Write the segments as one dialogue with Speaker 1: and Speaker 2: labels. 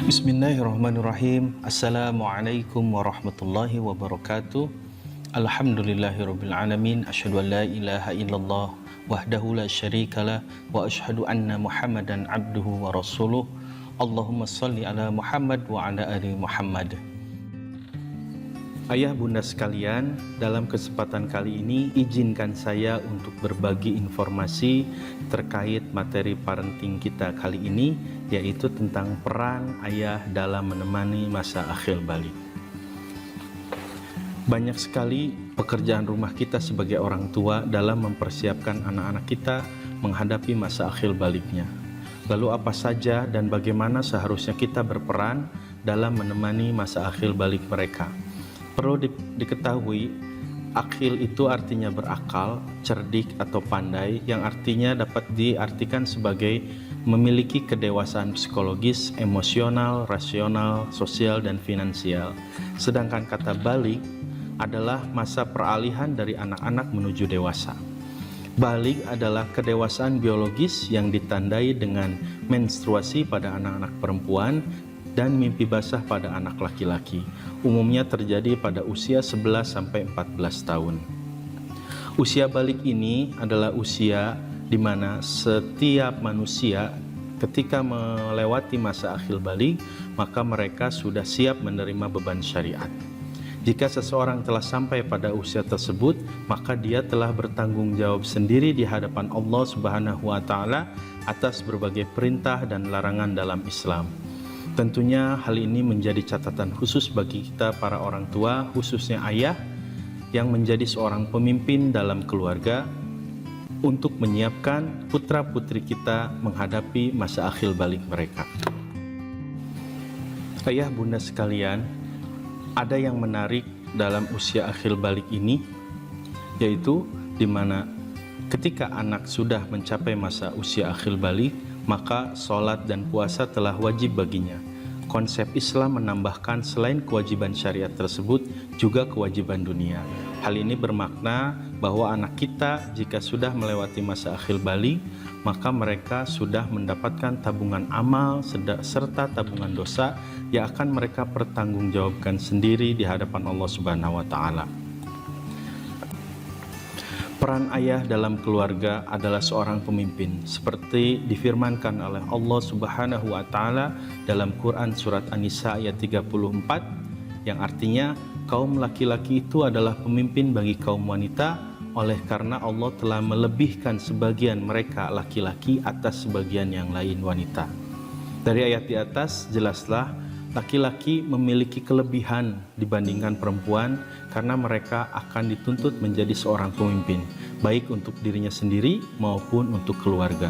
Speaker 1: Bismillahirrahmanirrahim. Assalamualaikum warahmatullahi wabarakatuh. Alhamdulillahirabbil alamin. Asyhadu an la ilaha illallah wahdahu la syarikalah wa asyhadu anna Muhammadan abduhu wa rasuluh. Allahumma shalli ala Muhammad wa ala ali Muhammad. Ayah bunda sekalian, dalam kesempatan kali ini izinkan saya untuk berbagi informasi terkait materi parenting kita kali ini, yaitu tentang peran ayah dalam menemani masa akhir balik. Banyak sekali pekerjaan rumah kita sebagai orang tua dalam mempersiapkan anak-anak kita menghadapi masa akhir baliknya. Lalu apa saja dan bagaimana seharusnya kita berperan dalam menemani masa akhir balik mereka? Perlu diketahui, akil itu artinya berakal, cerdik atau pandai, yang artinya dapat diartikan sebagai memiliki kedewasaan psikologis, emosional, rasional, sosial, dan finansial. Sedangkan kata balik adalah masa peralihan dari anak-anak menuju dewasa. Balik adalah kedewasaan biologis yang ditandai dengan menstruasi pada anak-anak perempuan dan mimpi basah pada anak laki-laki. Umumnya terjadi pada usia 11-14 tahun. Usia balik ini adalah usia di mana setiap manusia ketika melewati masa akhir balik, maka mereka sudah siap menerima beban syariat. Jika seseorang telah sampai pada usia tersebut, maka dia telah bertanggung jawab sendiri di hadapan Allah Subhanahu wa Ta'ala atas berbagai perintah dan larangan dalam Islam. Tentunya hal ini menjadi catatan khusus bagi kita para orang tua, khususnya ayah yang menjadi seorang pemimpin dalam keluarga untuk menyiapkan putra-putri kita menghadapi masa akhir balik mereka. Ayah bunda sekalian, ada yang menarik dalam usia akhir balik ini, yaitu di mana ketika anak sudah mencapai masa usia akhir balik, maka sholat dan puasa telah wajib baginya. Konsep Islam menambahkan selain kewajiban syariat tersebut juga kewajiban dunia. Hal ini bermakna bahwa anak kita jika sudah melewati masa akhir balik, maka mereka sudah mendapatkan tabungan amal serta tabungan dosa yang akan mereka pertanggungjawabkan sendiri di hadapan Allah Subhanahu wa Ta'ala. Peran ayah dalam keluarga adalah seorang pemimpin, seperti difirmankan oleh Allah Subhanahu wa Ta'ala dalam Quran surat An-Nisa ayat 34, yang artinya kaum laki-laki itu adalah pemimpin bagi kaum wanita, oleh karena Allah telah melebihkan sebagian mereka laki-laki atas sebagian yang lain wanita. Dari ayat di atas jelaslah laki-laki memiliki kelebihan dibandingkan perempuan karena mereka akan dituntut menjadi seorang pemimpin, baik untuk dirinya sendiri maupun untuk keluarga.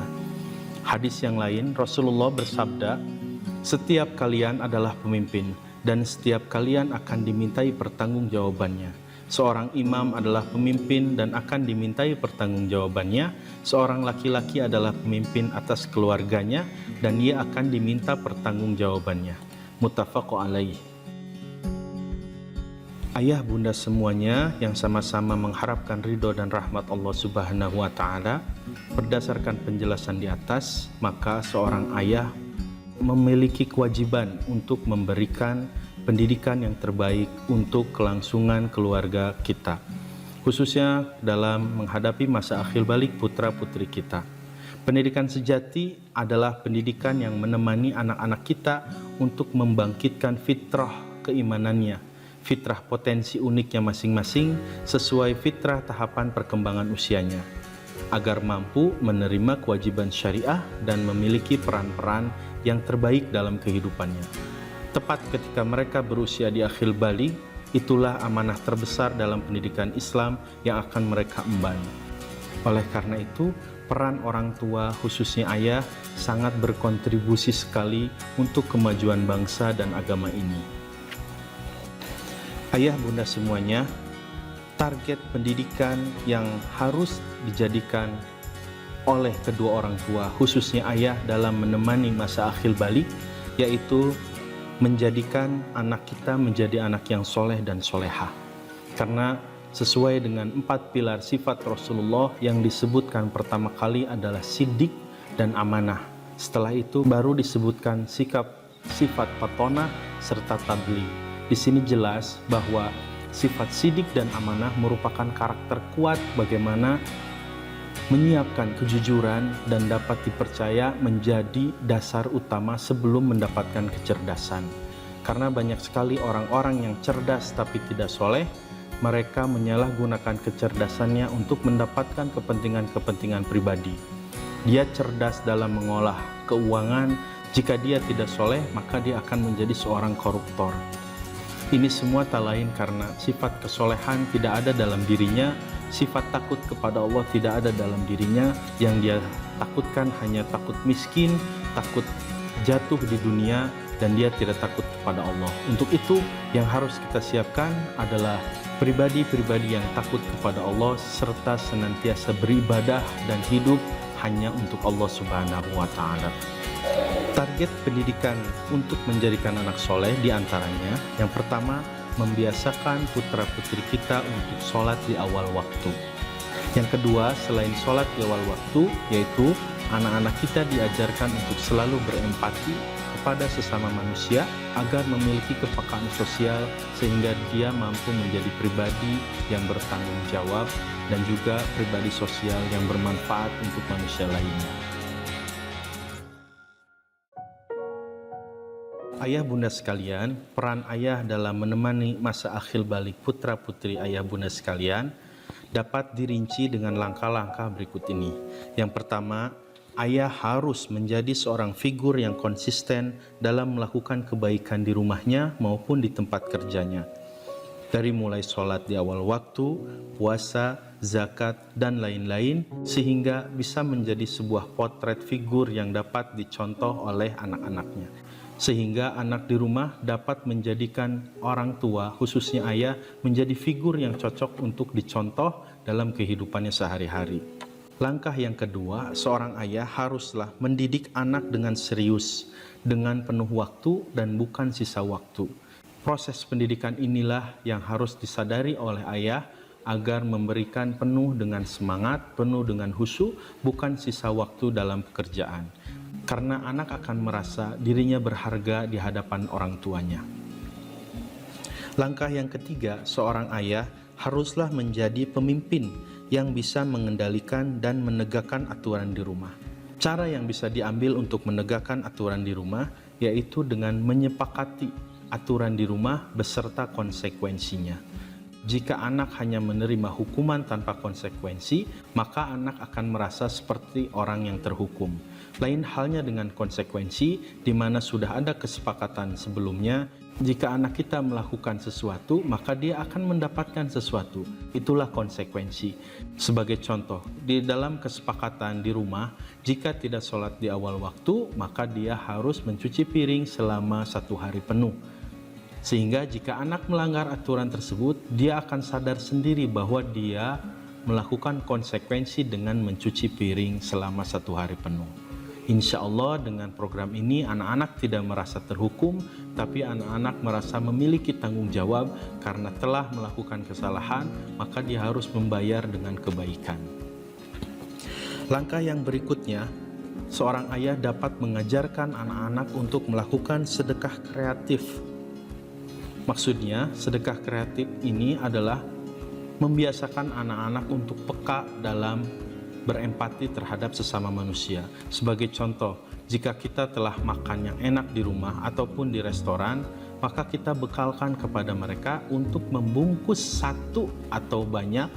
Speaker 1: Hadis yang lain, Rasulullah bersabda, "Setiap kalian adalah pemimpin dan setiap kalian akan dimintai pertanggungjawabannya. Seorang imam adalah pemimpin dan akan dimintai pertanggungjawabannya. Seorang laki-laki adalah pemimpin atas keluarganya dan ia akan diminta pertanggungjawabannya." Muttafaqun alaih. Ayah bunda semuanya yang sama-sama mengharapkan ridho dan rahmat Allah Subhanahu wa Ta'ala, berdasarkan penjelasan di atas, maka seorang ayah memiliki kewajiban untuk memberikan pendidikan yang terbaik untuk kelangsungan keluarga kita, khususnya dalam menghadapi masa akhir balik putra-putri kita. Pendidikan sejati adalah pendidikan yang menemani anak-anak kita untuk membangkitkan fitrah keimanannya, fitrah potensi uniknya masing-masing sesuai fitrah tahapan perkembangan usianya, agar mampu menerima kewajiban syariah dan memiliki peran-peran yang terbaik dalam kehidupannya. Tepat ketika mereka berusia di akhir balik, itulah amanah terbesar dalam pendidikan Islam yang akan mereka emban. Oleh karena itu, peran orang tua, khususnya ayah, sangat berkontribusi sekali untuk kemajuan bangsa dan agama ini. Ayah bunda semuanya, target pendidikan yang harus dijadikan oleh kedua orang tua, khususnya ayah dalam menemani masa akhir balik, yaitu menjadikan anak kita menjadi anak yang soleh dan solehah. Karena sesuai dengan 4 pilar sifat Rasulullah yang disebutkan pertama kali adalah siddiq dan amanah. Setelah itu baru disebutkan sikap sifat patonah, serta tabligh. Di sini jelas bahwa sifat sidik dan amanah merupakan karakter kuat bagaimana menyiapkan kejujuran dan dapat dipercaya menjadi dasar utama sebelum mendapatkan kecerdasan. Karena banyak sekali orang-orang yang cerdas tapi tidak soleh, mereka menyalahgunakan kecerdasannya untuk mendapatkan kepentingan-kepentingan pribadi. Dia cerdas dalam mengolah keuangan, jika dia tidak soleh maka dia akan menjadi seorang koruptor. Ini semua tak lain karena sifat kesolehan tidak ada dalam dirinya, sifat takut kepada Allah tidak ada dalam dirinya. Yang dia takutkan hanya takut miskin, takut jatuh di dunia, dan dia tidak takut kepada Allah. Untuk itu yang harus kita siapkan adalah pribadi-pribadi yang takut kepada Allah serta senantiasa beribadah dan hidup hanya untuk Allah Subhanahu wa Ta'ala. Target pendidikan untuk menjadikan anak soleh diantaranya, yang pertama, membiasakan putra-putri kita untuk sholat di awal waktu. Yang kedua, selain sholat di awal waktu, yaitu anak-anak kita diajarkan untuk selalu berempati kepada sesama manusia agar memiliki kepekaan sosial sehingga dia mampu menjadi pribadi yang bertanggung jawab dan juga pribadi sosial yang bermanfaat untuk manusia lainnya. Ayah bunda sekalian, peran ayah dalam menemani masa akhir balik putra-putri ayah bunda sekalian dapat dirinci dengan langkah-langkah berikut ini. Yang pertama, ayah harus menjadi seorang figur yang konsisten dalam melakukan kebaikan di rumahnya maupun di tempat kerjanya. Dari mulai sholat di awal waktu, puasa, zakat, dan lain-lain, sehingga bisa menjadi sebuah potret figur yang dapat dicontoh oleh anak-anaknya. Sehingga anak di rumah dapat menjadikan orang tua, khususnya ayah, menjadi figur yang cocok untuk dicontoh dalam kehidupannya sehari-hari. Langkah yang kedua, seorang ayah haruslah mendidik anak dengan serius, dengan penuh waktu dan bukan sisa waktu. Proses pendidikan inilah yang harus disadari oleh ayah agar memberikan penuh dengan semangat, penuh dengan khusyuk, bukan sisa waktu dalam pekerjaan. Karena anak akan merasa dirinya berharga di hadapan orang tuanya. Langkah yang ketiga, seorang ayah haruslah menjadi pemimpin yang bisa mengendalikan dan menegakkan aturan di rumah. Cara yang bisa diambil untuk menegakkan aturan di rumah yaitu dengan menyepakati aturan di rumah beserta konsekuensinya. Jika anak hanya menerima hukuman tanpa konsekuensi, maka anak akan merasa seperti orang yang terhukum. Lain halnya dengan konsekuensi, di mana sudah ada kesepakatan sebelumnya, jika anak kita melakukan sesuatu, maka dia akan mendapatkan sesuatu. Itulah konsekuensi. Sebagai contoh, di dalam kesepakatan di rumah, jika tidak sholat di awal waktu, maka dia harus mencuci piring selama 1 hari penuh. Sehingga jika anak melanggar aturan tersebut, dia akan sadar sendiri bahwa dia melakukan konsekuensi dengan mencuci piring selama 1 hari penuh. Insya Allah dengan program ini anak-anak tidak merasa terhukum, tapi anak-anak merasa memiliki tanggung jawab karena telah melakukan kesalahan, maka dia harus membayar dengan kebaikan. Langkah yang berikutnya, seorang ayah dapat mengajarkan anak-anak untuk melakukan sedekah kreatif. Maksudnya, sedekah kreatif ini adalah membiasakan anak-anak untuk peka dalam berempati terhadap sesama manusia. Sebagai contoh, jika kita telah makan yang enak di rumah ataupun di restoran, maka kita bekalkan kepada mereka untuk membungkus satu atau banyak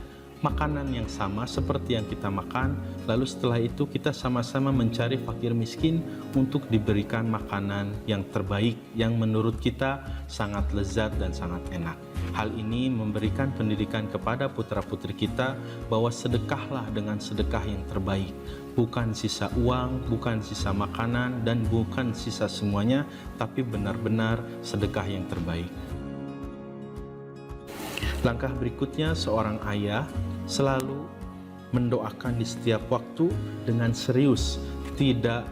Speaker 1: makanan yang sama seperti yang kita makan. Lalu setelah itu kita sama-sama mencari fakir miskin untuk diberikan makanan yang terbaik yang menurut kita sangat lezat dan sangat enak. Hal ini memberikan pendidikan kepada putra-putri kita bahwa sedekahlah dengan sedekah yang terbaik. Bukan sisa uang, bukan sisa makanan, dan bukan sisa semuanya, tapi benar-benar sedekah yang terbaik. Langkah berikutnya, seorang ayah selalu mendoakan di setiap waktu dengan serius, tidak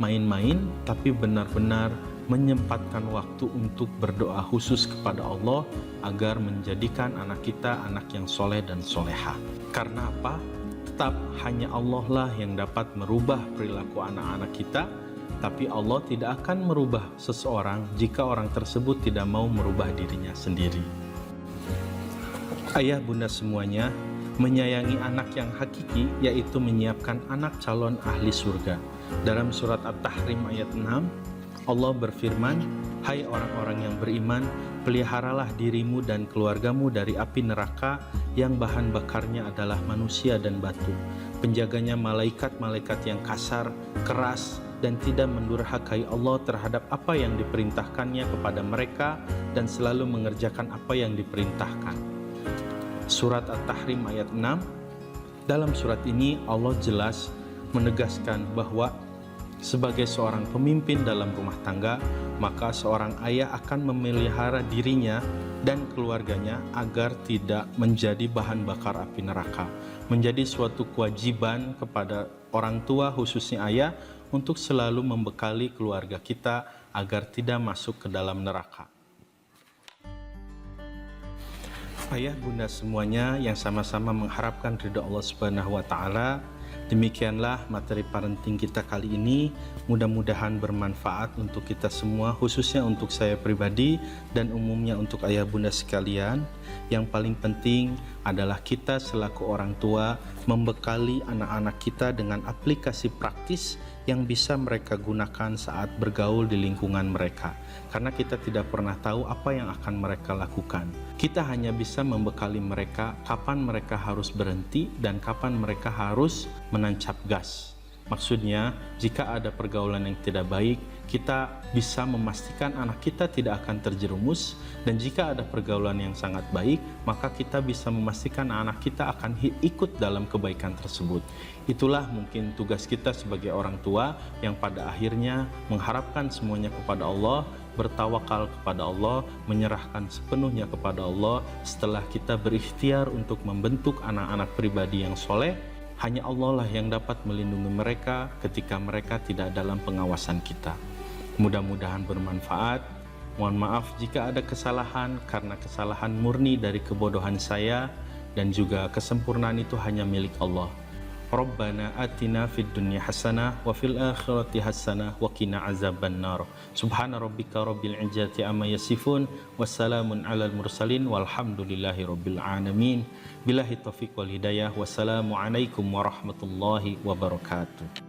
Speaker 1: main-main, tapi benar-benar menyempatkan waktu untuk berdoa khusus kepada Allah agar menjadikan anak kita anak yang soleh dan soleha. Karena apa? Tetap hanya Allah lah yang dapat merubah perilaku anak-anak kita, Tapi Allah tidak akan merubah seseorang jika orang tersebut tidak mau merubah dirinya sendiri. Ayah bunda semuanya, menyayangi anak yang hakiki yaitu menyiapkan anak calon ahli surga. Dalam surat At-Tahrim ayat 6, Allah berfirman, "Hai orang-orang yang beriman, peliharalah dirimu dan keluargamu dari api neraka yang bahan bakarnya adalah manusia dan batu. Penjaganya malaikat-malaikat yang kasar, keras, dan tidak mendurhakai Allah terhadap apa yang diperintahkannya kepada mereka dan selalu mengerjakan apa yang diperintahkan." Surat At-Tahrim ayat 6. Dalam surat ini Allah jelas menegaskan bahwa sebagai seorang pemimpin dalam rumah tangga, maka seorang ayah akan memelihara dirinya dan keluarganya agar tidak menjadi bahan bakar api neraka. Menjadi suatu kewajiban kepada orang tua, khususnya ayah, untuk selalu membekali keluarga kita agar tidak masuk ke dalam neraka. Ayah bunda semuanya yang sama-sama mengharapkan ridha Allah Subhanahu wa taala, demikianlah materi parenting kita kali ini. Mudah-mudahan bermanfaat untuk kita semua, khususnya untuk saya pribadi dan umumnya untuk ayah bunda sekalian. Yang paling penting adalah kita selaku orang tua membekali anak-anak kita dengan aplikasi praktis yang bisa mereka gunakan saat bergaul di lingkungan mereka. Karena kita tidak pernah tahu apa yang akan mereka lakukan. Kita hanya bisa membekali mereka kapan mereka harus berhenti dan kapan mereka harus menancap gas. Maksudnya, jika ada pergaulan yang tidak baik, kita bisa memastikan anak kita tidak akan terjerumus, dan jika ada pergaulan yang sangat baik, maka kita bisa memastikan anak kita akan ikut dalam kebaikan tersebut. Itulah mungkin tugas kita sebagai orang tua yang pada akhirnya mengharapkan semuanya kepada Allah, bertawakal kepada Allah, menyerahkan sepenuhnya kepada Allah. Setelah kita berikhtiar untuk membentuk anak-anak pribadi yang soleh, hanya Allah lah yang dapat melindungi mereka ketika mereka tidak dalam pengawasan kita. Mudah-mudahan bermanfaat. Mohon maaf jika ada kesalahan, karena kesalahan murni dari kebodohan saya, dan juga kesempurnaan itu hanya milik Allah. Rabbana atina fid dunya hasanah wa fil akhirati hasanah wa qina azabannar. Subhana rabbika rabbil izzati amma yasifun, wassalamun alal mursalin walhamdulillahi rabbil alamin. Billahi taufiq wal hidayah. Wassalamu alaikum warahmatullahi wabarakatuh.